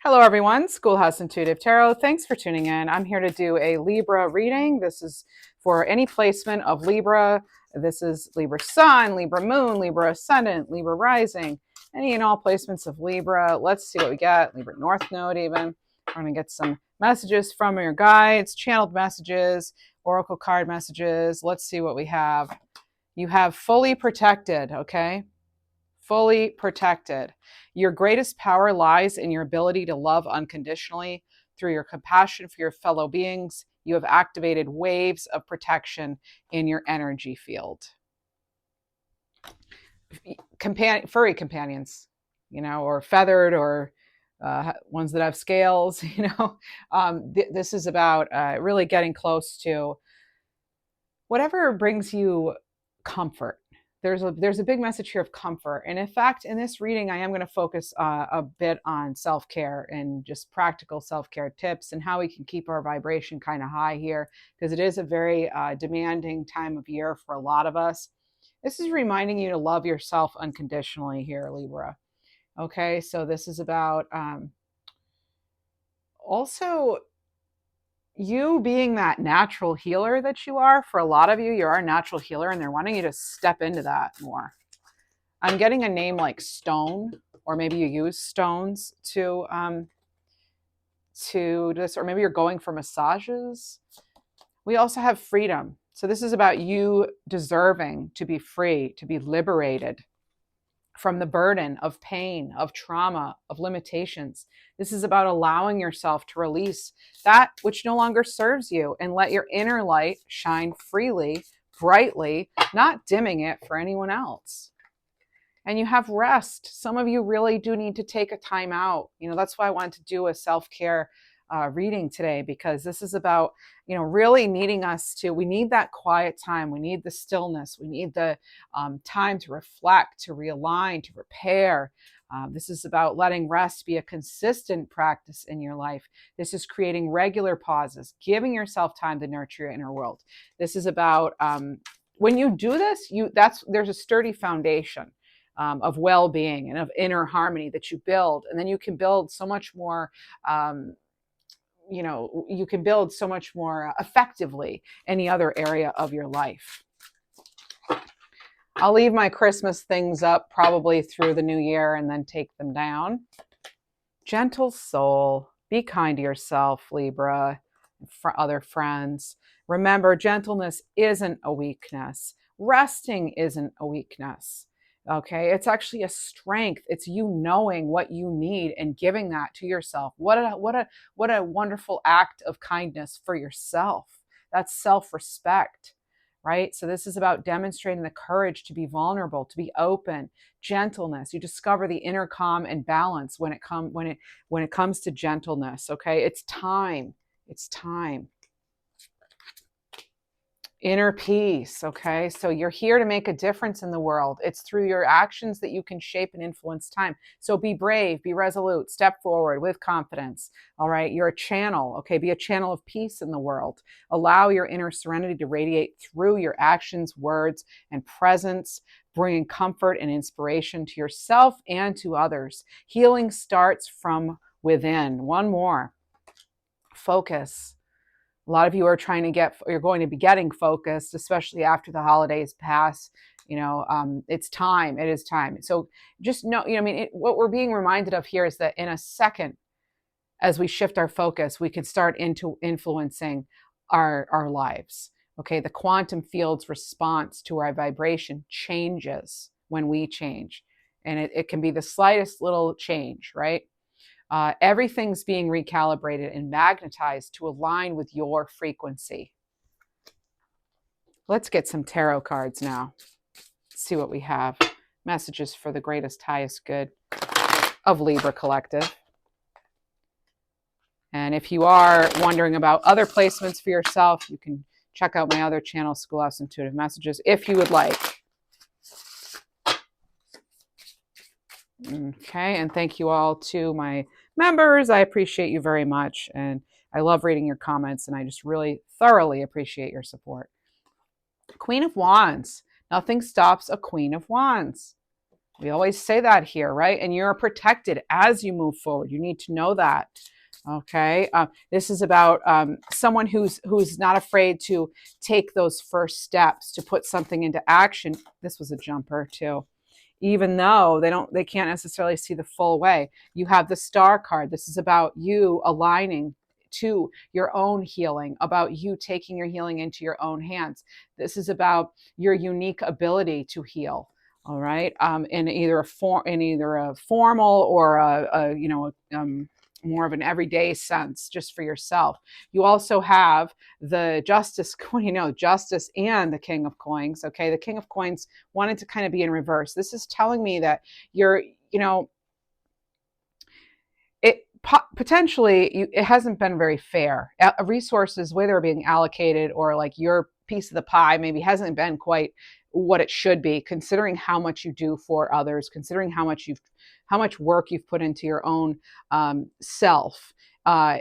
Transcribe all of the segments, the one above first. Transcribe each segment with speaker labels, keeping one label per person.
Speaker 1: Hello everyone, Schoolhouse Intuitive Tarot. Thanks for tuning in. I'm here to do a Libra reading. This is for any placement of Libra. This is Libra Sun, Libra Moon, Libra Ascendant, Libra Rising, any and all placements of Libra. Let's see what we got. Libra North Node even. We're going to get some messages from your guides, channeled messages, oracle card messages. Let's see what we have. You have fully protected, okay? Fully protected. Your greatest power lies in your ability to love unconditionally. Through your compassion for your fellow beings, you have activated waves of protection in your energy field. Furry companions, or feathered, or ones that have scales, this is about really getting close to whatever brings you comfort. There's a big message here of comfort. And in fact, in this reading, I am going to focus a bit on self-care and just practical self-care tips and how we can keep our vibration kind of high here, because it is a very demanding time of year for a lot of us. This is reminding you to love yourself unconditionally here, Libra. Okay, so this is about also you being that natural healer that you are. For a lot of you, you're a natural healer, and they're wanting you to step into that more. I'm getting a name like Stone, or maybe you use stones to this, or maybe you're going for massages. We also have freedom. So this is about you deserving to be free, to be liberated from the burden of pain, of trauma, of limitations. This is about allowing yourself to release that which no longer serves you and let your inner light shine freely, brightly, not dimming it for anyone else. And you have rest. Some of you really do need to take a time out. That's why I wanted to do a self-care reading today, because this is about, really needing us to, we need that quiet time. We need the stillness. We need the time to reflect, to realign, to repair. This is about letting rest be a consistent practice in your life. This is creating regular pauses, giving yourself time to nurture your inner world. This is about, when you do this, there's a sturdy foundation of well-being and of inner harmony that you build. And then you can build so much more, you can build so much more effectively any other area of your life. I'll leave my Christmas things up probably through the new year and then take them down. Gentle soul, be kind to yourself, Libra, for other friends. Remember, gentleness isn't a weakness. Resting isn't a weakness. Okay, it's actually a strength. It's you knowing what you need and giving that to yourself. What a wonderful act of kindness for yourself. That's self-respect, right? So this is about demonstrating the courage to be vulnerable, to be open, gentleness. You discover the inner calm and balance when it comes to gentleness. Okay, it's time. It's time. Inner peace, okay? So you're here to make a difference in the world. It's through your actions that you can shape and influence time. So be brave, be resolute, step forward with confidence, all right? You're a channel, okay? Be a channel of peace in the world. Allow your inner serenity to radiate through your actions, words, and presence, bringing comfort and inspiration to yourself and to others. Healing starts from within. One more. Focus. A lot of you are you're going to be getting focused, especially after the holidays pass. It's time. It is time. So just know, what we're being reminded of here is that in a second, as we shift our focus, we can start into influencing our lives. Okay. The quantum field's response to our vibration changes when we change. And it can be the slightest little change, right? Everything's being recalibrated and magnetized to align with your frequency. Let's get some tarot cards now. Let's see what we have. Messages for the greatest, highest good of Libra Collective. And if you are wondering about other placements for yourself, you can check out my other channel, Schoolhouse Intuitive Messages, if you would like. Okay, and thank you all to my members. I appreciate you very much, and I love reading your comments, and I just really thoroughly appreciate your support. Queen of Wands. Nothing stops a Queen of Wands. We always say that here, right? And you're protected as you move forward. You need to know that. Okay. This is about someone who's not afraid to take those first steps to put something into action. This was a jumper too. Even though they can't necessarily see the full way. You have the Star card. This is about you aligning to your own healing, about you taking your healing into your own hands. This is about your unique ability to heal. All right, in either a formal or more of an everyday sense, just for yourself. You also have the Justice, Justice and the King of Coins. Okay, the King of Coins wanted to kind of be in reverse. This is telling me that you're, it potentially it hasn't been very fair. Resources, the way they're being allocated, or like your piece of the pie, maybe hasn't been quite what it should be, considering how much you do for others, considering how much work you've put into your own self,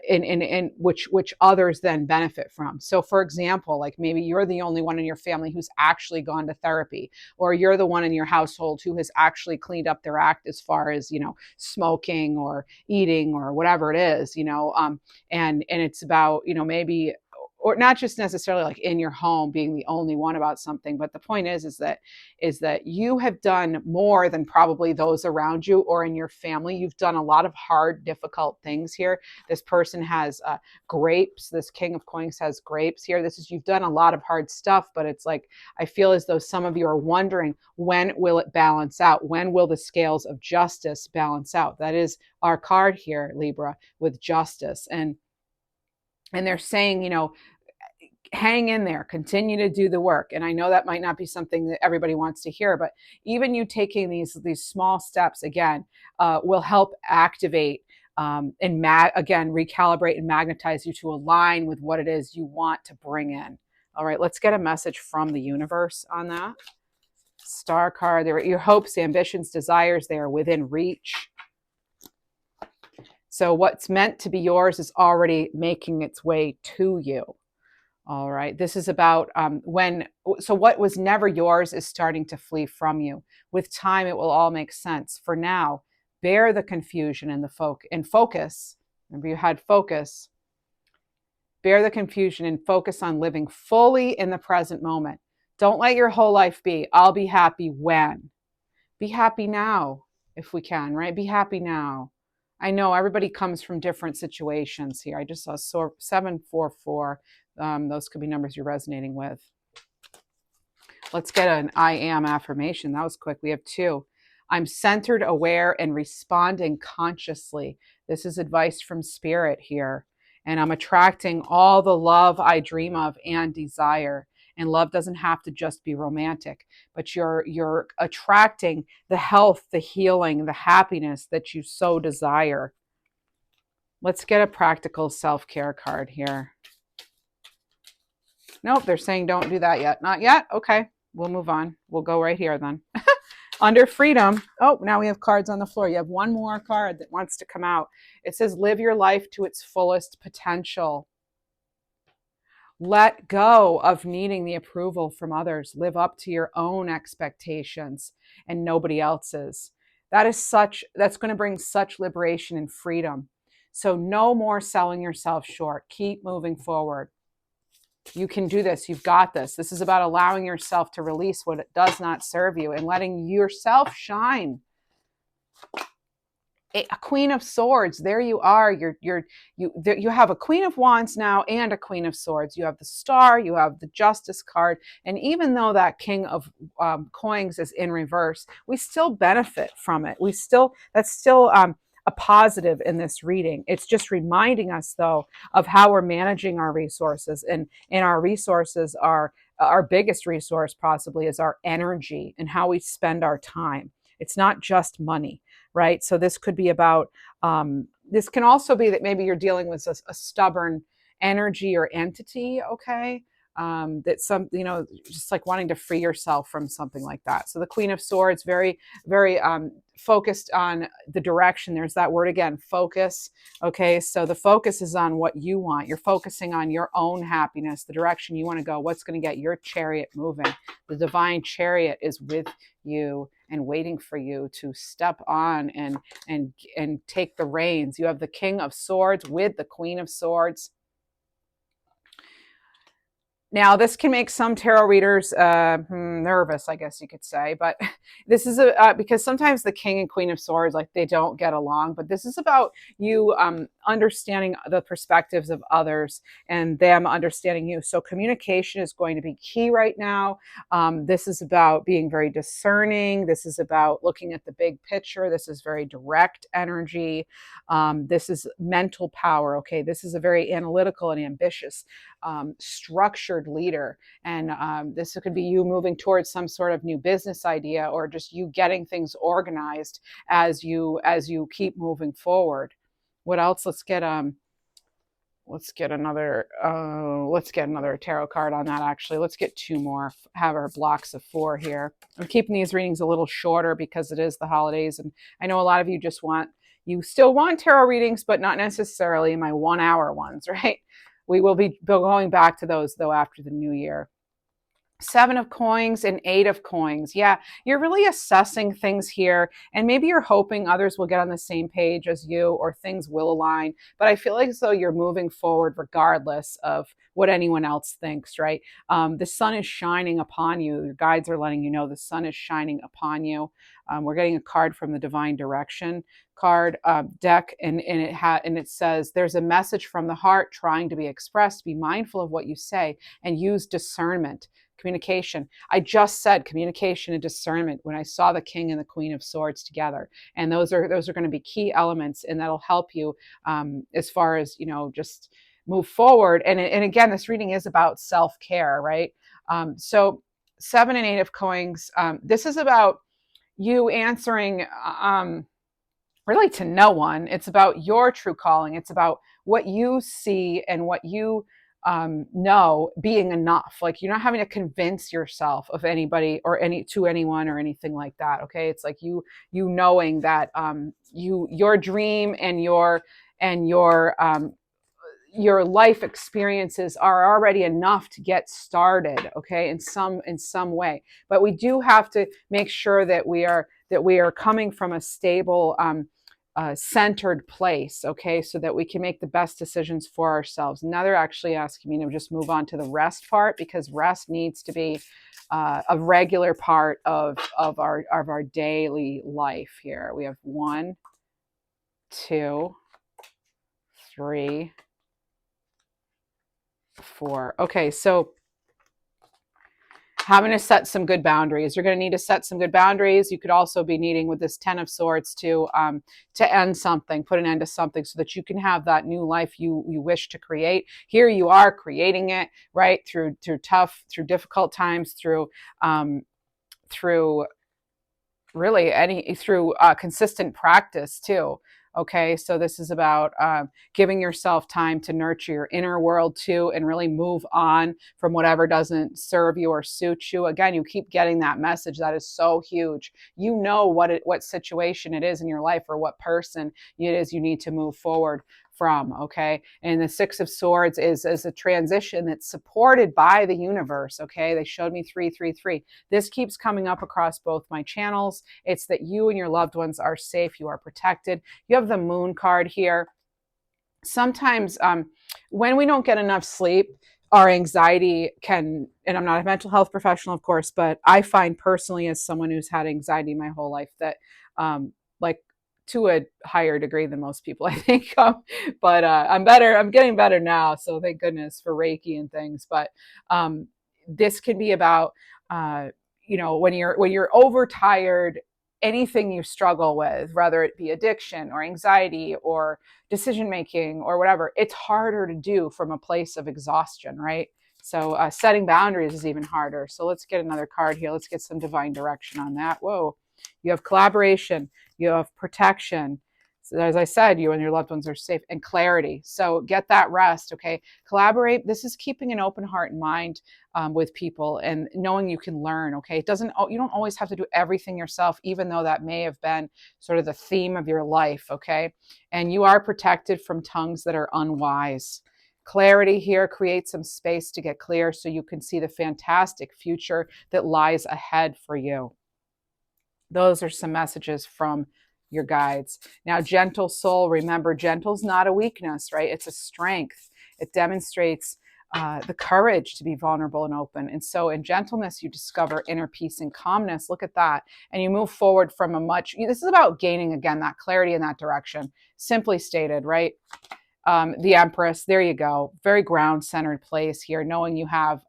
Speaker 1: in which others then benefit from. So, for example, like maybe you're the only one in your family who's actually gone to therapy, or you're the one in your household who has actually cleaned up their act as far as smoking or eating or whatever it is, and it's about maybe, or not just necessarily like in your home being the only one about something, but the point is that you have done more than probably those around you or in your family. You've done a lot of hard, difficult things here. This person has grapes. This King of Coins has grapes here. You've done a lot of hard stuff, but it's like, I feel as though some of you are wondering, when will it balance out? When will the scales of justice balance out? That is our card here, Libra, with justice. And they're saying, hang in there, continue to do the work. And I know that might not be something that everybody wants to hear, but even you taking these small steps again will help activate again, recalibrate and magnetize you to align with what it is you want to bring in. All right, let's get a message from the universe on that. Star card, there are your hopes, ambitions, desires, they are within reach. So what's meant to be yours is already making its way to you. All right. This is about so what was never yours is starting to flee from you. With time, it will all make sense. For now, bear the confusion and focus. Remember, you had focus. Bear the confusion and focus on living fully in the present moment. Don't let your whole life be, I'll be happy when. Be happy now, if we can, right? Be happy now. I know everybody comes from different situations here. I just saw 744. Those could be numbers you're resonating with. Let's get an I am affirmation. That was quick. We have 2. I'm centered, aware, and responding consciously. This is advice from Spirit here. And I'm attracting all the love I dream of and desire. And love doesn't have to just be romantic, but you're attracting the health, the healing, the happiness that you so desire. Let's get a practical self-care card here. Nope, they're saying don't do that yet. Not yet? Okay, we'll move on. We'll go right here then. Under freedom. Oh, now we have cards on the floor. You have one more card that wants to come out. It says, live your life to its fullest potential. Let go of needing the approval from others. Live up to your own expectations and nobody else's. That's going to bring such liberation and freedom. So no more selling yourself short. Keep moving forward. You can do this. You've got this. This is about allowing yourself to release what does not serve you and letting yourself shine. A Queen of Swords. There you are. You have a Queen of Wands now and a Queen of Swords. You have the Star. You have the Justice card. And even though that King of Coins is in reverse, we still benefit from it. That's still a positive in this reading. It's just reminding us, though, of how we're managing our resources. And our resources are, our biggest resource possibly is our energy and how we spend our time. It's not just money, right? So this could be about, this can also be that maybe you're dealing with a stubborn energy or entity, okay? That just like wanting to free yourself from something like that. So the Queen of Swords, very, very focused on the direction. There's that word again, focus. Okay, so the focus is on what you want. You're focusing on your own happiness, the direction you want to go, what's going to get your chariot moving. The divine chariot is with you and waiting for you to step on and take the reins. You have the King of Swords with the Queen of Swords. Now, this can make some tarot readers nervous, I guess you could say, but this is because sometimes the King and Queen of Swords, like, they don't get along, but this is about you understanding the perspectives of others and them understanding you. So communication is going to be key right now. This is about being very discerning. This is about looking at the big picture. This is very direct energy. This is mental power, okay? This is a very analytical and ambitious structured leader, and this could be you moving towards some sort of new business idea, or just you getting things organized as you keep moving forward. What else? Let's get another tarot card on that. Actually, let's get two more. Have our blocks of 4 here. I'm keeping these readings a little shorter because it is the holidays, and I know a lot of you you still want tarot readings, but not necessarily my 1-hour ones, right? We will be going back to those, though, after the new year. 7 of coins and 8 of coins. Yeah, you're really assessing things here, and maybe you're hoping others will get on the same page as you, or things will align. But I feel like as though you're moving forward regardless of what anyone else thinks, right? The sun is shining upon you. Your guides are letting you know the sun is shining upon you. We're getting a card from the Divine Direction card deck, and it says there's a message from the heart trying to be expressed. Be mindful of what you say and use discernment. Communication. I just said communication and discernment when I saw the King and the Queen of Swords together, and those are going to be key elements, and that'll help you as far as just move forward. And again, this reading is about self-care, right? So 7 and 8 of coins. This is about you answering really to no one. It's about your true calling. It's about what you see and what you know being enough. Like, you're not having to convince yourself of anybody or anyone or anything like that. Okay, it's like you knowing that your dream and your life experiences are already enough to get started, okay, in some way. But we do have to make sure that we are coming from a stable centered place, okay, so that we can make the best decisions for ourselves. Now they're actually asking me to just move on to the rest part, because rest needs to be a regular part of our daily life here. We have 1, 2, 3, 4. Okay, so having to set some good boundaries. You're going to need to set some good boundaries. You could also be needing, with this 10 of Swords, to end something, put an end to something, so that you can have that new life you wish to create. Here you are creating it, right? Through difficult times, through consistent practice too. Okay, so this is about giving yourself time to nurture your inner world too, and really move on from whatever doesn't serve you or suit you. Again, you keep getting that message. That is so huge. You know what situation it is in your life, or what person it is you need to move forward from, okay? And the 6 of Swords is a transition that's supported by the universe, okay? They showed me 333. This keeps coming up across both my channels. It's that you and your loved ones are safe, you are protected. You have the Moon card here. Sometimes when we don't get enough sleep, our anxiety can, and I'm not a mental health professional, of course, but I find personally, as someone who's had anxiety my whole life, that like, to a higher degree than most people, I think. But I'm better. I'm getting better now. So thank goodness for Reiki and things. But this can be about, when you're overtired, anything you struggle with, whether it be addiction or anxiety or decision making or whatever, it's harder to do from a place of exhaustion, right? So setting boundaries is even harder. So let's get another card here. Let's get some divine direction on that. Whoa. You have collaboration, you have protection. So as I said, you and your loved ones are safe, and clarity. So get that rest, okay? Collaborate. This is keeping an open heart and mind with people, and knowing you can learn, okay? You don't always have to do everything yourself, even though that may have been sort of the theme of your life, okay? And you are protected from tongues that are unwise. Clarity here, create some space to get clear so you can see the fantastic future that lies ahead for you. Those are some messages from your guides. Now, gentle soul, remember, gentle's not a weakness, right? It's a strength. It demonstrates the courage to be vulnerable and open. And so in gentleness, you discover inner peace and calmness. Look at that. And you move forward from this is about gaining, again, that clarity in that direction. Simply stated, right? The Empress, there you go. Very ground-centered place here, knowing you have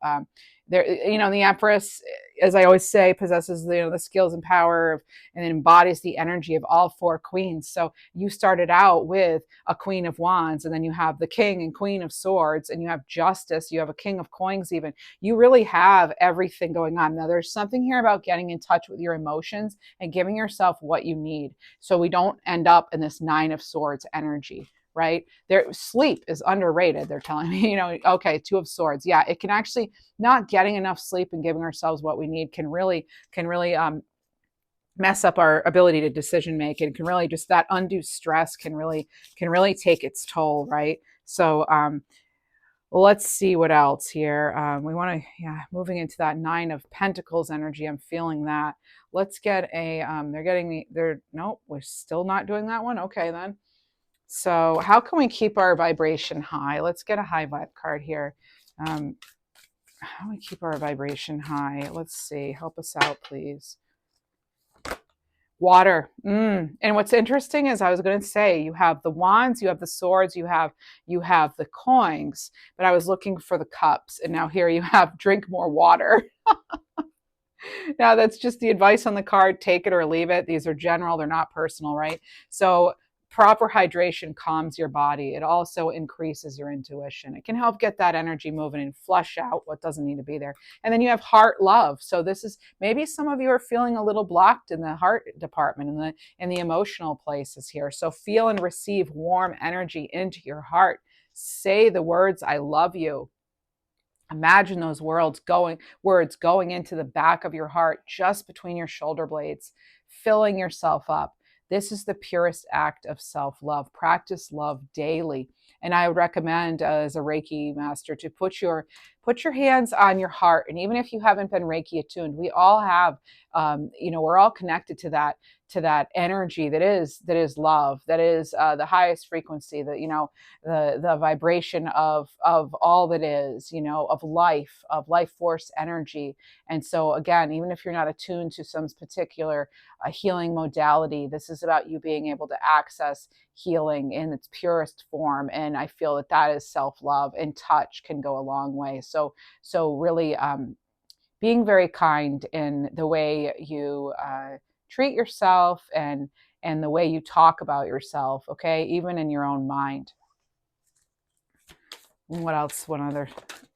Speaker 1: the Empress, as I always say, possesses the skills and power of, and embodies the energy of all four queens. So you started out with a Queen of Wands, and then you have the King and Queen of Swords, and you have Justice, you have a King of Coins even. You really have everything going on. Now, there's something here about getting in touch with your emotions and giving yourself what you need, so we don't end up in this Nine of Swords energy. Right? Sleep is underrated. They're telling me, okay, Two of Swords. Yeah, it can actually, not getting enough sleep and giving ourselves what we need can really mess up our ability to decision make. It can really just, that undue stress can really take its toll, right? So let's see what else here. We want to, moving into that Nine of Pentacles energy. I'm feeling that. Let's get nope, we're still not doing that one. Okay, then. So how can we keep our vibration high? Let's get a high vibe card here. How do we keep our vibration high? Let's see. Help us out, please. Water. And what's interesting is, I was going to say, you have the wands, you have the swords, you have the coins, but I was looking for the cups, and now here you have drink more water. Now, that's just the advice on the card. Take it or leave it. These are general. They're not personal, right? So proper hydration calms your body. It also increases your intuition. It can help get that energy moving and flush out what doesn't need to be there. And then you have heart love. So this is, maybe some of you are feeling a little blocked in the heart department, in the emotional places here. So feel and receive warm energy into your heart. Say the words, I love you. Imagine those words going into the back of your heart, just between your shoulder blades, filling yourself up. This is the purest act of self-love. Practice love daily. And I would recommend, as a Reiki master, to put your hands on your heart. And even if you haven't been Reiki attuned, we all have, we're all connected to that energy that is love, that is the highest frequency, the vibration of all that is, of life force energy. And so again, even if you're not attuned to some particular healing modality, this is about you being able to access healing in its purest form. And I feel that is self-love, and touch can go a long way. So really being very kind in the way you treat yourself and the way you talk about yourself, okay? Even in your own mind. What else? One other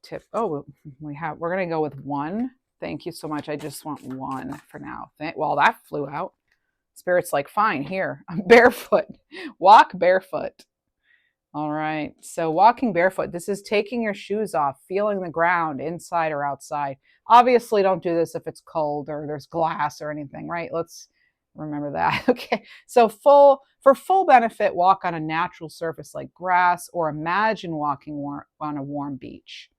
Speaker 1: tip. Oh, we're going to go with one. Thank you so much. I just want one for now. Well, that flew out. Spirit's like, fine, here. I'm barefoot. Walk barefoot. All right. So walking barefoot, this is taking your shoes off, feeling the ground inside or outside. Obviously, don't do this if it's cold or there's glass or anything, right? Let's remember that. Okay. So for full benefit, walk on a natural surface like grass, or imagine walking on a warm beach.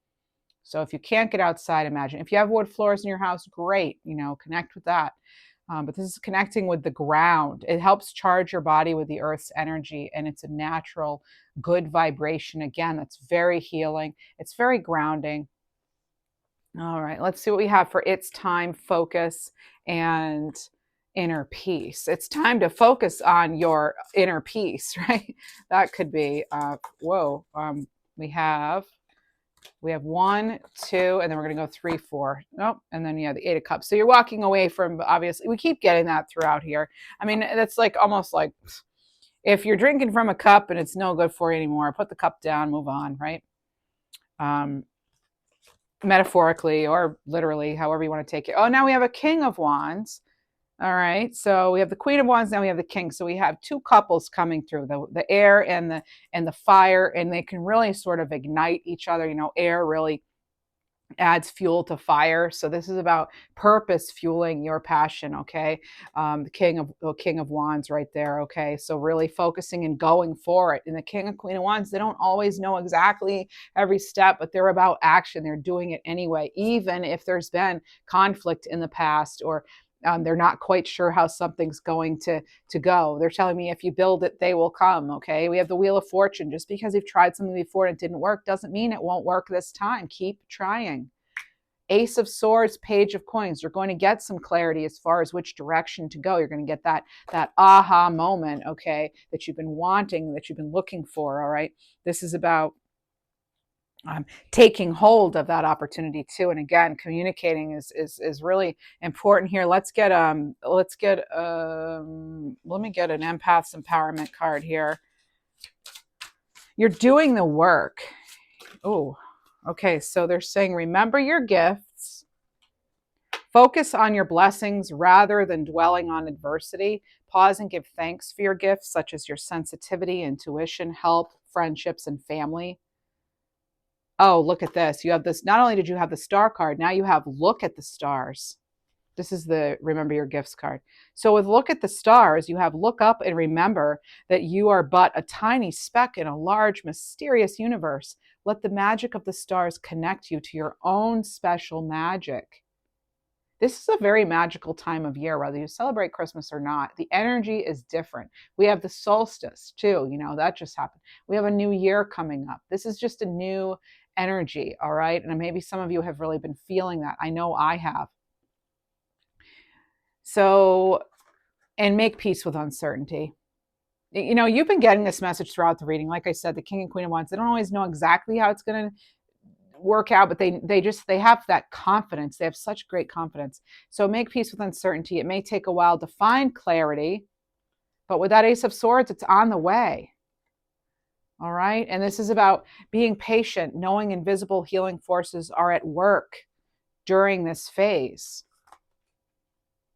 Speaker 1: So if you can't get outside, imagine. If you have wood floors in your house, great. Connect with that. But this is connecting with the ground. It helps charge your body with the earth's energy, and it's a natural, good vibration. Again, that's very healing. It's very grounding. All right, let's see what we have for it's time, focus, and inner peace. It's time to focus on your inner peace, right? That could be, we have 1, 2, and then we're going to go 3, 4. Nope. And then the 8 of Cups. So you're walking away from, obviously, we keep getting that throughout here. I mean, that's like almost like if you're drinking from a cup and it's no good for you anymore, put the cup down, move on, right? Metaphorically or literally, however you want to take it. Oh, now we have a King of Wands. All right, so we have the Queen of Wands, now we have the King. So we have two couples coming through, the air and the fire, and they can really sort of ignite each other. Air really adds fuel to fire. So this is about purpose fueling your passion, okay? The King of Wands right there, okay? So really focusing and going for it. And the King and Queen of Wands, they don't always know exactly every step, but they're about action. They're doing it anyway, even if there's been conflict in the past, or They're not quite sure how something's going to go. They're telling me if you build it, they will come. Okay. We have the Wheel of Fortune. Just because you've tried something before and it didn't work doesn't mean it won't work this time. Keep trying. Ace of Swords, Page of Coins. You're going to get some clarity as far as which direction to go. You're going to get that aha moment, okay, that you've been wanting, that you've been looking for. All right. This is about taking hold of that opportunity too. And again, communicating is really important here. Let me get an empath's empowerment card here. You're doing the work. Oh, okay. So they're saying, remember your gifts. Focus on your blessings rather than dwelling on adversity. Pause and give thanks for your gifts, such as your sensitivity, intuition, help, friendships, and family. Oh, look at this. You have this. Not only did you have the star card, now you have look at the stars. This is the remember your gifts card. So with look at the stars, you have look up and remember that you are but a tiny speck in a large, mysterious universe. Let the magic of the stars connect you to your own special magic. This is a very magical time of year, whether you celebrate Christmas or not. The energy is different. We have the solstice too. That just happened. We have a new year coming up. This is just a new energy, all right? And maybe some of you have really been feeling that. I know I have. So, and make peace with uncertainty. You've been getting this message throughout the reading. Like I said, the King and Queen of Wands, they don't always know exactly how it's going to work out, but they have that confidence. They have such great confidence. So make peace with uncertainty. It may take a while to find clarity, but with that Ace of Swords, it's on the way. All right. And this is about being patient, knowing invisible healing forces are at work during this phase.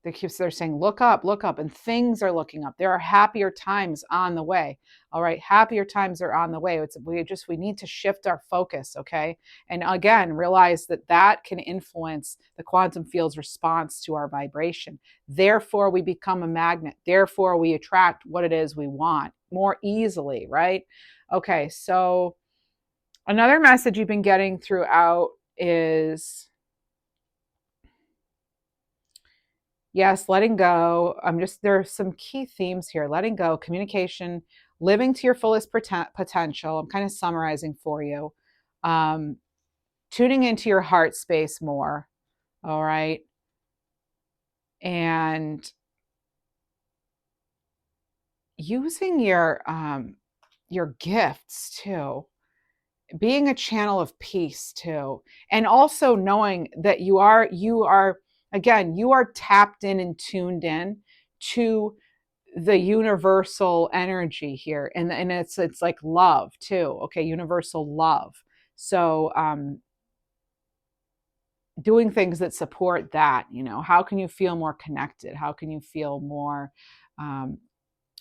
Speaker 1: They're saying, look up, and things are looking up. There are happier times on the way. All right. Happier times are on the way. We need to shift our focus. Okay. And again, realize that can influence the quantum field's response to our vibration. Therefore, we become a magnet. Therefore, we attract what it is we want more easily. Right. Okay. So another message you've been getting throughout is, yes, letting go. There are some key themes here. Letting go, communication, living to your fullest potential. I'm kind of summarizing for you. Tuning into your heart space more. All right. And using your gifts too. Being a channel of peace too. And also knowing that you are tapped in and tuned in to the universal energy here. And it's like love too. Okay. Universal love. So, doing things that support that, how can you feel more connected? How can you feel more,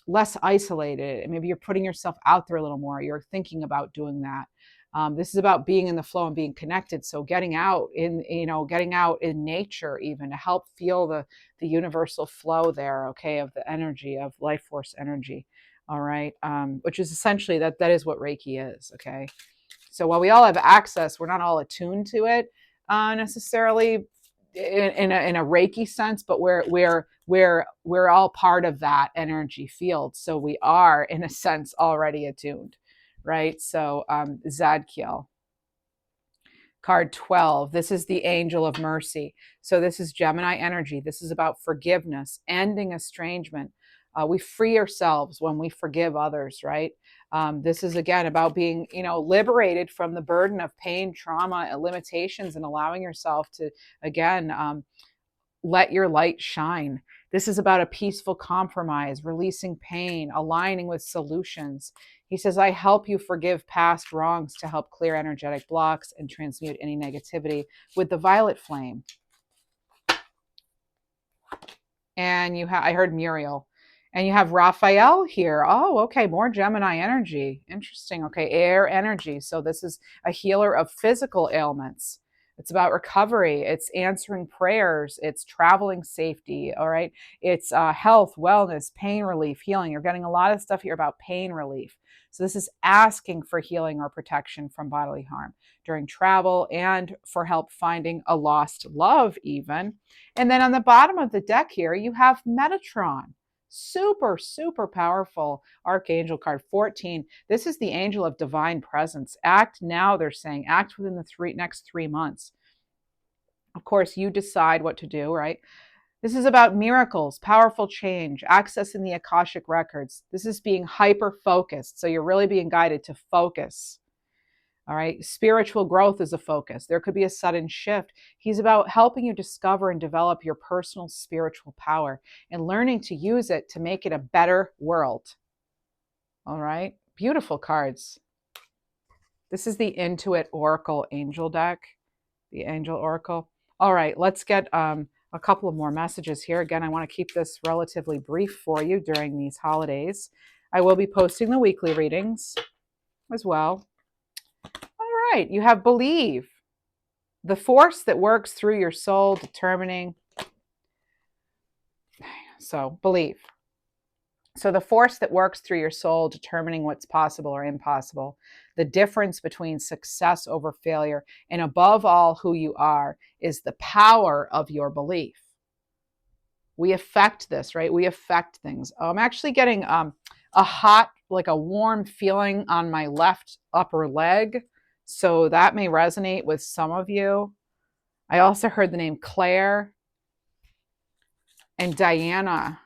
Speaker 1: less isolated? Maybe you're putting yourself out there a little more. You're thinking about doing that. This is about being in the flow and being connected. So getting out in nature, even to help feel the universal flow there, okay, of the energy, of life force energy. All right. Which is essentially that is what Reiki is. Okay. So while we all have access, we're not all attuned to it necessarily in a Reiki sense, but we're all part of that energy field. So we are, in a sense, already attuned. Right? So Zadkiel. Card 12. This is the Angel of Mercy. So this is Gemini energy. This is about forgiveness, ending estrangement. We free ourselves when we forgive others, right? This is, again, about being, liberated from the burden of pain, trauma, and limitations, and allowing yourself to, again, let your light shine. This is about a peaceful compromise, releasing pain, aligning with solutions. He says, I help you forgive past wrongs to help clear energetic blocks and transmute any negativity with the violet flame. And I heard Muriel. And you have Raphael here. Oh, okay. More Gemini energy. Interesting. Okay. Air energy. So this is a healer of physical ailments. It's about recovery. It's answering prayers. It's traveling safety. All right. It's health, wellness, pain relief, healing. You're getting a lot of stuff here about pain relief. So this is asking for healing or protection from bodily harm during travel and for help finding a lost love even. And then on the bottom of the deck here, you have Metatron. Super, super powerful archangel card 14. This is the angel of divine presence. Act now, they're saying. Act within the next 3 months. Of course, you decide what to do, right? This is about miracles, powerful change, accessing the Akashic records. This is being hyper focused. So you're really being guided to focus. All right. Spiritual growth is a focus. There could be a sudden shift. He's about helping you discover and develop your personal spiritual power and learning to use it to make it a better world. All right. Beautiful cards. This is the Intuit Oracle Angel deck, the Angel Oracle. All right. Let's get a couple of more messages here. Again, I want to keep this relatively brief for you during these holidays. I will be posting the weekly readings as well. All right, you have believe. The force that works through your soul determining. So believe. So the force that works through your soul determining what's possible or impossible. The difference between success over failure and above all who you are is the power of your belief. We affect this, right? We affect things. I'm actually getting a hot, like a warm feeling on my left upper leg. So that may resonate with some of you. I also heard the name Claire and Diana.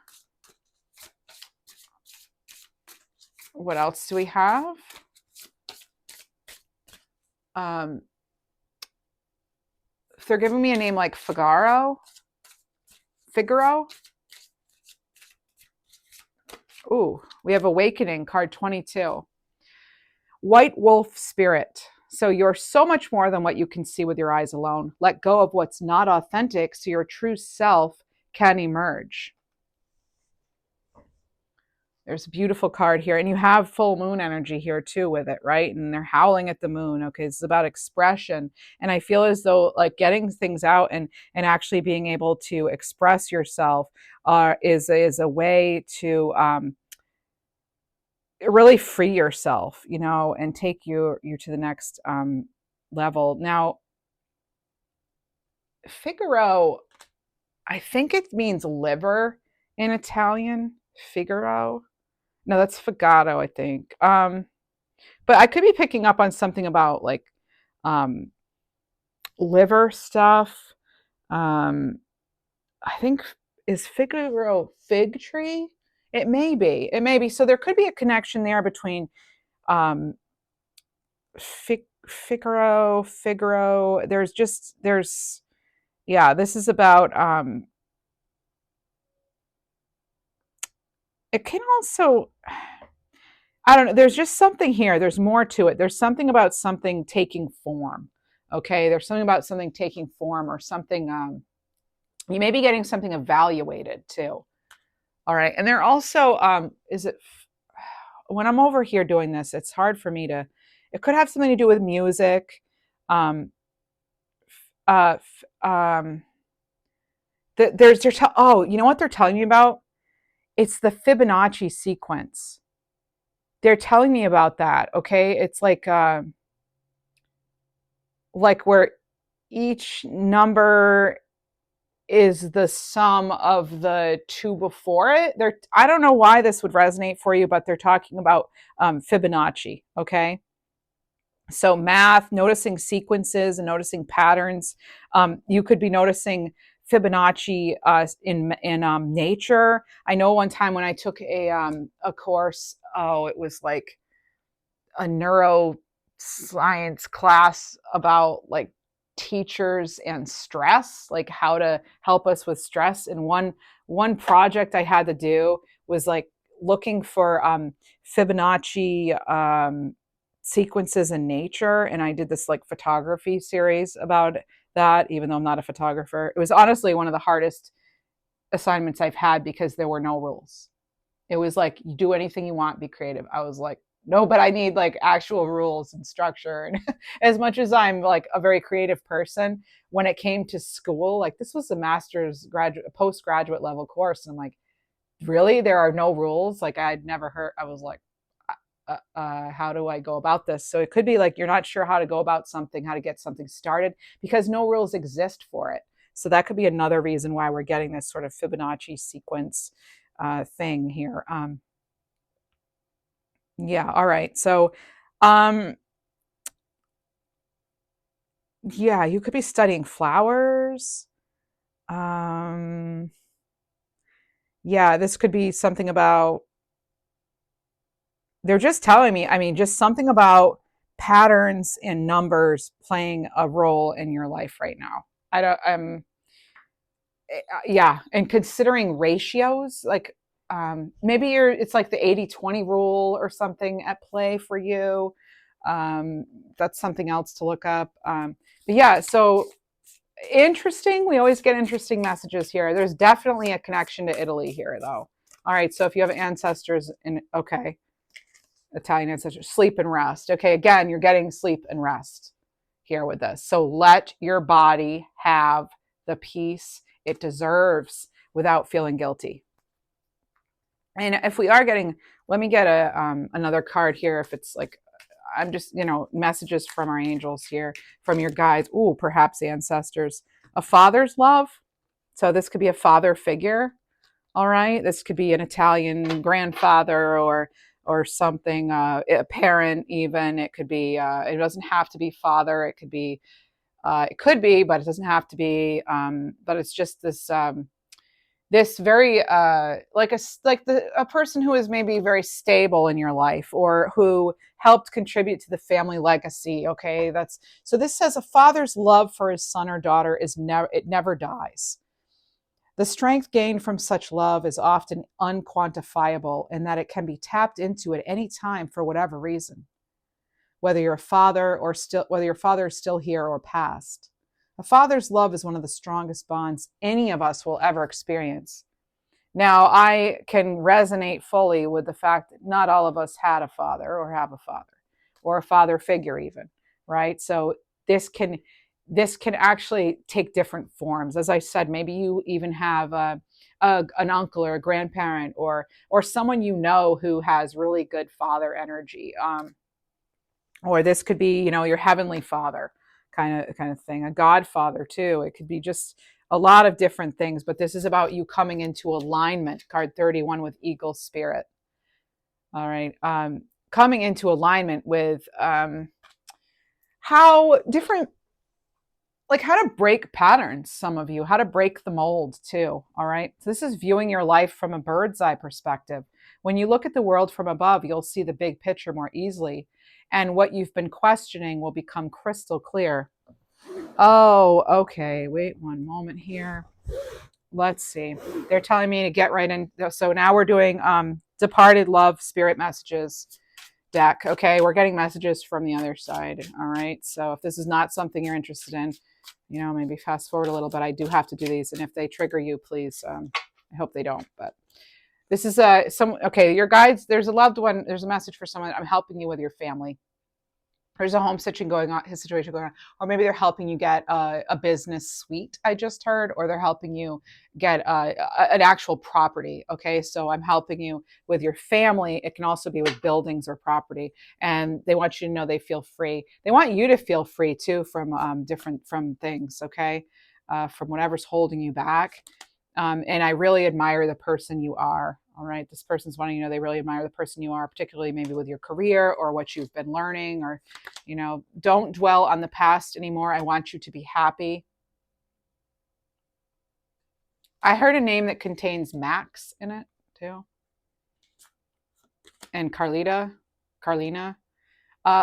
Speaker 1: What else do we have? They're giving me a name like Figaro. Ooh, we have Awakening, card 22. White Wolf Spirit. So you're so much more than what you can see with your eyes alone. Let go of what's not authentic so your true self can emerge. There's a beautiful card here. And you have full moon energy here too with it, right? And they're howling at the moon. Okay, it's about expression. And I feel as though like getting things out and actually being able to express yourself is a way to really free yourself, you know, and take you to the next level. Now, Figaro, I think it means liver in Italian. Figaro. No, that's Figato, I think. But I could be picking up on something about like liver stuff. I think, is Figaro fig tree? It may be. It may be. So there could be a connection there between Figaro. Yeah, this is about, it can also, I don't know, there's just something here. There's more to it. There's something about something taking form. Okay. There's something about something taking form or something, you may be getting something evaluated too. All right. And there also, when I'm over here doing this, it's hard for me to, it could have something to do with music. Oh, you know what they're telling me about? It's the Fibonacci sequence. They're telling me about that. Okay. It's like where each number is the sum of the two before it. I don't know why this would resonate for you, but they're talking about Fibonacci, okay? So math, noticing sequences and noticing patterns. You could be noticing Fibonacci in nature. I know one time when I took a course, it was like a neuroscience class about like teachers and stress, like how to help us with stress. And one project I had to do was like looking for Fibonacci sequences in nature. And I did this like photography series about that, even though I'm not a photographer. It was honestly one of the hardest assignments I've had because there were no rules. It was like, you do anything you want, be creative. I was like, no, but I need like actual rules and structure. And as much as I'm like a very creative person, when it came to school, like this was a master's postgraduate level course. And I'm like, really? There are no rules? Like I'd never heard. I was like, how do I go about this? So it could be like you're not sure how to go about something, how to get something started, because no rules exist for it. So that could be another reason why we're getting this sort of Fibonacci sequence thing here. Yeah, all right. So, um, yeah, you could be studying flowers. Um, yeah, this could be something about, they're just telling me, I mean, just something about patterns and numbers playing a role in your life right now. I don't, yeah. And considering ratios, like, maybe it's like the 80-20 rule or something at play for you. Um, that's something else to look up. But yeah, so interesting. We always get interesting messages here. There's definitely a connection to Italy here, though. All right. So if you have ancestors in, okay, Italian ancestors, sleep and rest. Okay. Again, you're getting sleep and rest here with this. So let your body have the peace it deserves without feeling guilty. And if we are getting, let me get another card here. If it's like, I'm just, messages from our angels here, from your guides. Ooh, perhaps ancestors. A father's love. So this could be a father figure. All right. This could be an Italian grandfather or something, a parent even. It could be, it doesn't have to be father. It could be, but it doesn't have to be. But it's just this, this very a person who is maybe very stable in your life or who helped contribute to the family legacy. Okay, that's, so this says a father's love for his son or daughter it never dies. The strength gained from such love is often unquantifiable in that it can be tapped into at any time for whatever reason, whether your father is still here or past. A father's love is one of the strongest bonds any of us will ever experience. Now, I can resonate fully with the fact that not all of us had a father or have a father or a father figure even, right? So this can actually take different forms. As I said, maybe you even have an uncle or a grandparent or someone who has really good father energy. Or this could be, your heavenly father kind of thing, a godfather too. It could be just a lot of different things, but this is about you coming into alignment. Card 31 with Eagle Spirit. All right. Coming into alignment with how different, like how to break patterns, some of you, how to break the mold too. All right. So this is viewing your life from a bird's eye perspective. When you look at the world from above, you'll see the big picture more easily. And what you've been questioning will become crystal clear. Oh, okay. Wait one moment here. Let's see. They're telling me to get right in. So now we're doing departed love spirit messages deck. Okay, we're getting messages from the other side. All right. So if this is not something you're interested in, maybe fast forward a little bit. I do have to do these, and if they trigger you, please. I hope they don't. But this is okay. Your guides. There's a loved one. There's a message for someone. I'm helping you with your family. There's a home situation going on, or maybe they're helping you get a business suite. I just heard, or they're helping you get an actual property. Okay, so I'm helping you with your family. It can also be with buildings or property, and they want you to know they feel free. They want you to feel free too from from things. Okay, from whatever's holding you back. And I really admire the person you are. All right. This person's wanting to know they really admire the person you are, particularly maybe with your career or what you've been learning, or, don't dwell on the past anymore. I want you to be happy. I heard a name that contains Max in it too. And Carlina.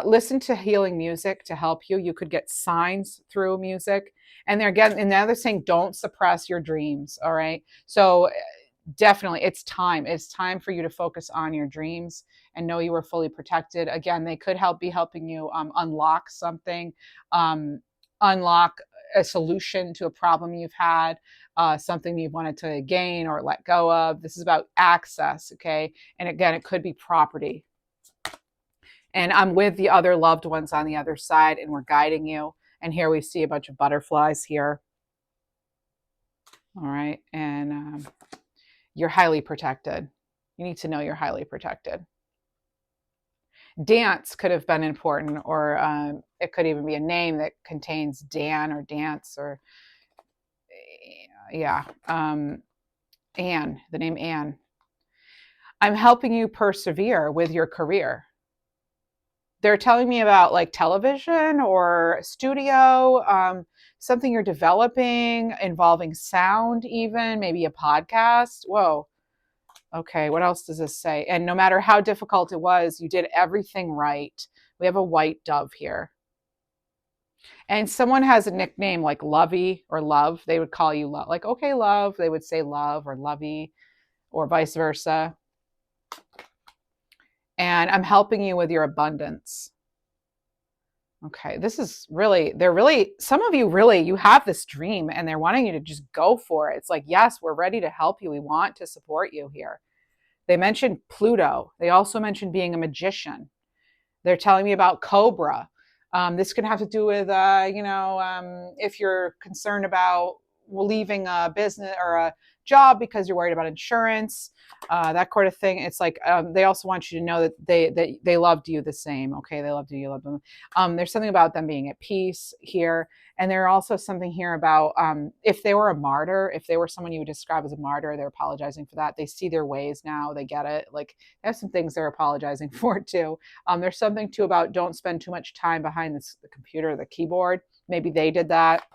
Speaker 1: Listen to healing music to help you. You could get signs through music. And now they're saying, don't suppress your dreams. All right. So definitely it's time. It's time for you to focus on your dreams and know you are fully protected. Again, they could be helping you unlock something, unlock a solution to a problem you've had, something you've wanted to gain or let go of. This is about access. Okay. And again, it could be property. And I'm with the other loved ones on the other side, and we're guiding you. And here we see a bunch of butterflies here. All right. And you're highly protected. You need to know you're highly protected. Dance could have been important, or it could even be a name that contains Dan or dance, or yeah. Anne, the name Anne. I'm helping you persevere with your career. They're telling me about like television or studio, something you're developing involving sound, even maybe a podcast. Whoa. Okay, what else does this say? And no matter how difficult it was, you did everything right. We have a white dove here. And someone has a nickname like Lovey or Love. They would call you Love. Like, okay, Love. They would say Love or Lovey, or vice versa. And I'm helping you with your abundance. Okay, this is really, some of you really, you have this dream and they're wanting you to just go for it. It's like, yes, we're ready to help you. We want to support you here. They mentioned Pluto. They also mentioned being a magician. They're telling me about Cobra. This can have to do with, if you're concerned about leaving a business or a job because you're worried about insurance, that kind of thing. It's like they also want you to know that they loved you the same. Okay, they loved you, you loved them. There's something about them being at peace here, and there's also something here about if they were a martyr, if they were someone you would describe as a martyr, they're apologizing for that. They see their ways now. They get it. Like they have some things they're apologizing for too. There's something too about don't spend too much time behind the computer, the keyboard. Maybe they did that.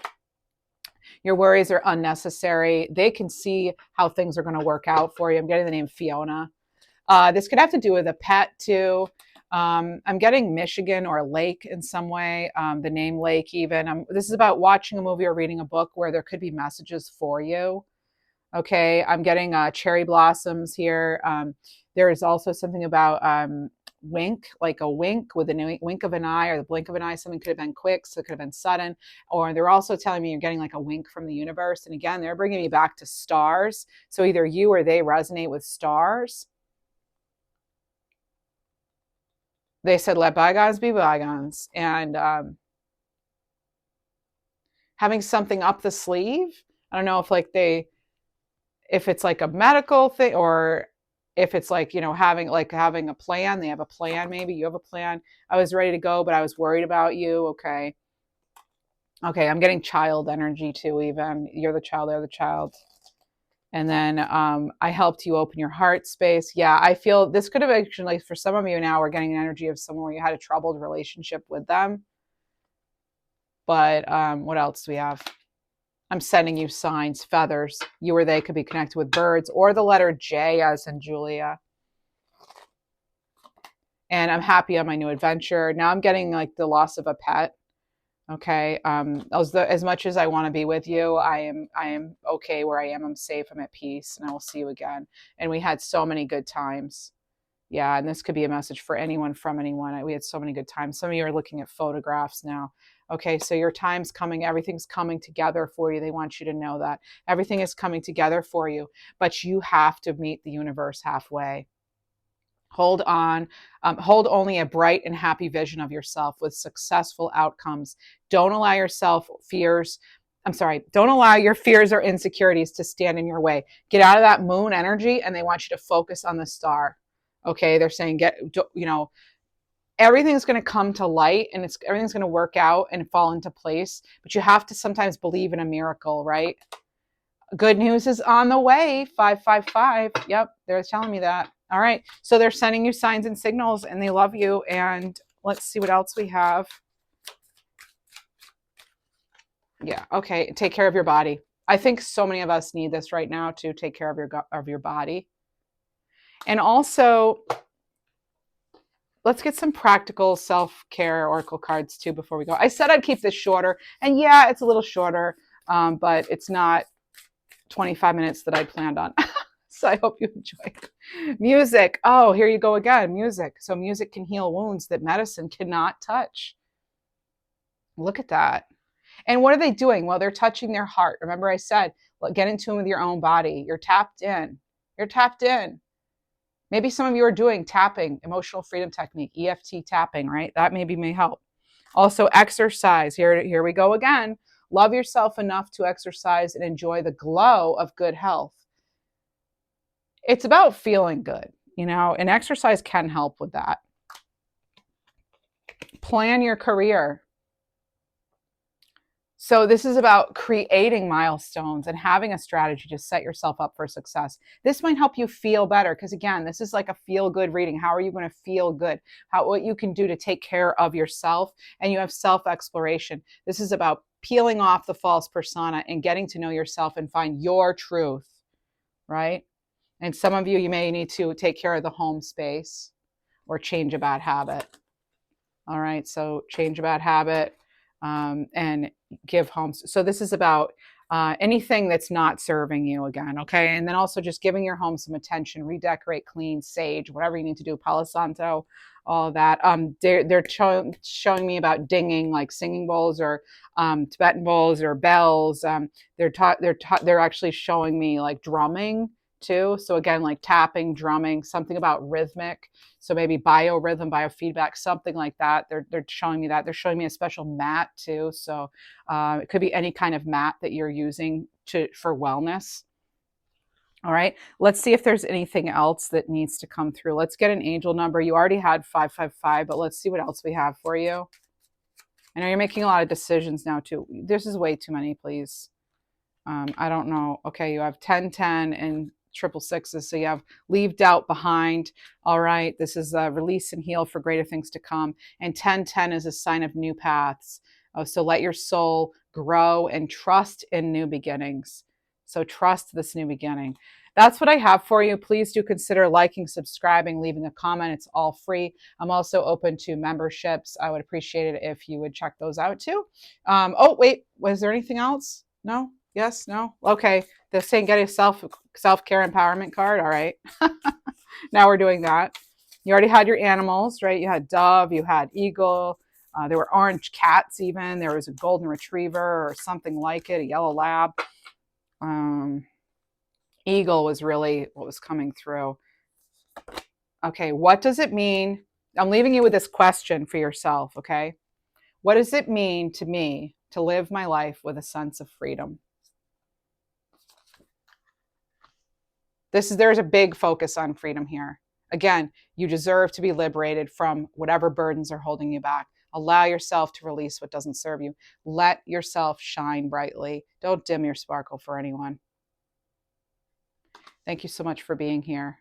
Speaker 1: Your worries are unnecessary. They can see how things are going to work out for you. I'm getting the name Fiona. This could have to do with a pet too. I'm getting Michigan or lake in some way, the name Lake even. This is about watching a movie or reading a book where there could be messages for you. Okay, I'm getting cherry blossoms here. There is also something about wink, like a wink with a wink of an eye or the blink of an eye. Something could have been quick, so it could have been sudden. Or they're also telling me you're getting like a wink from the universe. And again, they're bringing me back to stars. So either you or they resonate with stars. They said, let bygones be bygones. And having something up the sleeve. I don't know if it's like a medical thing, or if it's like, having a plan. They have a plan. Maybe you have a plan. I was ready to go, but I was worried about you. Okay, I'm getting child energy too. Even you're the child, they're the child. And then I helped you open your heart space. Yeah, I feel this could have actually, like, for some of you now, we're getting an energy of someone where you had a troubled relationship with them. But what else do we have? I'm sending you signs, feathers. You or they could be connected with birds, or the letter J as in Julia. And I'm happy on my new adventure. Now I'm getting like the loss of a pet. Okay. As much as I want to be with you, I am okay where I am. I'm safe. I'm at peace, and I will see you again. And we had so many good times. Yeah, and this could be a message for anyone from anyone. We had so many good times. Some of you are looking at photographs now. Okay, so your time's coming. Everything's coming together for you. They want you to know that. Everything is coming together for you, but you have to meet the universe halfway. Hold on. Hold only a bright and happy vision of yourself with successful outcomes. Don't allow your fears or insecurities to stand in your way. Get out of that moon energy, and they want you to focus on the star. Okay, they're saying everything's going to come to light, and everything's going to work out and fall into place, but you have to sometimes believe in a miracle, right? Good news is on the way. 555. Yep, they're telling me that. All right, so they're sending you signs and signals, and they love you. And let's see what else we have. Yeah, okay, take care of your body. I think so many of us need this right now, to take care of your body. And also, let's get some practical self-care oracle cards too before we go. I said I'd keep this shorter, and yeah, it's a little shorter, but it's not 25 minutes that I planned on. So I hope you enjoyed. Music. Oh, here you go again. Music. So music can heal wounds that medicine cannot touch. Look at that. And what are they doing? Well, they're touching their heart. Remember I said, get in tune with your own body. You're tapped in. You're tapped in. Maybe some of you are doing tapping, emotional freedom technique, EFT tapping, right? That maybe may help. Also, exercise. Here we go again. Love yourself enough to exercise and enjoy the glow of good health. It's about feeling good, and exercise can help with that. Plan your career. So this is about creating milestones and having a strategy to set yourself up for success. This might help you feel better because again, this is like a feel good reading. How are you going to feel good? What you can do to take care of yourself, and you have self exploration. This is about peeling off the false persona and getting to know yourself and find your truth, right? And some of you, you may need to take care of the home space or change a bad habit. All right, so change a bad habit and give homes. So this is about anything that's not serving you again, okay? And then also just giving your home some attention, redecorate, clean, sage, whatever you need to do, Palo Santo, all of that. They're showing me about dinging, like singing bowls or Tibetan bowls or bells. They're actually showing me like drumming too. So again, like tapping, drumming, something about rhythmic. So maybe biorhythm, biofeedback, something like that. They're showing me that. They're showing me a special mat too. So it could be any kind of mat that you're using for wellness. All right, let's see if there's anything else that needs to come through. Let's get an angel number. You already had 555, but let's see what else we have for you. I know you're making a lot of decisions now too. This is way too many, please. I don't know. Okay, you have 1010 and triple sixes. So you have leave doubt behind. All right, this is release and heal for greater things to come. And 1010 is a sign of new paths. So let your soul grow and trust in new beginnings. So trust this new beginning. That's what I have for you. Please do consider liking, subscribing, leaving a comment. It's all free. I'm also open to memberships. I would appreciate it if you would check those out too. Oh, wait, was there anything else? No? Yes? No? Okay. They're saying get a self-care empowerment card. All right. Now we're doing that. You already had your animals, right? You had dove, you had eagle. There were orange cats even. There was a golden retriever or something like it, a yellow lab. Eagle was really what was coming through. Okay, what does it mean? I'm leaving you with this question for yourself, okay? What does it mean to me to live my life with a sense of freedom? There's a big focus on freedom here. Again, you deserve to be liberated from whatever burdens are holding you back. Allow yourself to release what doesn't serve you. Let yourself shine brightly. Don't dim your sparkle for anyone. Thank you so much for being here.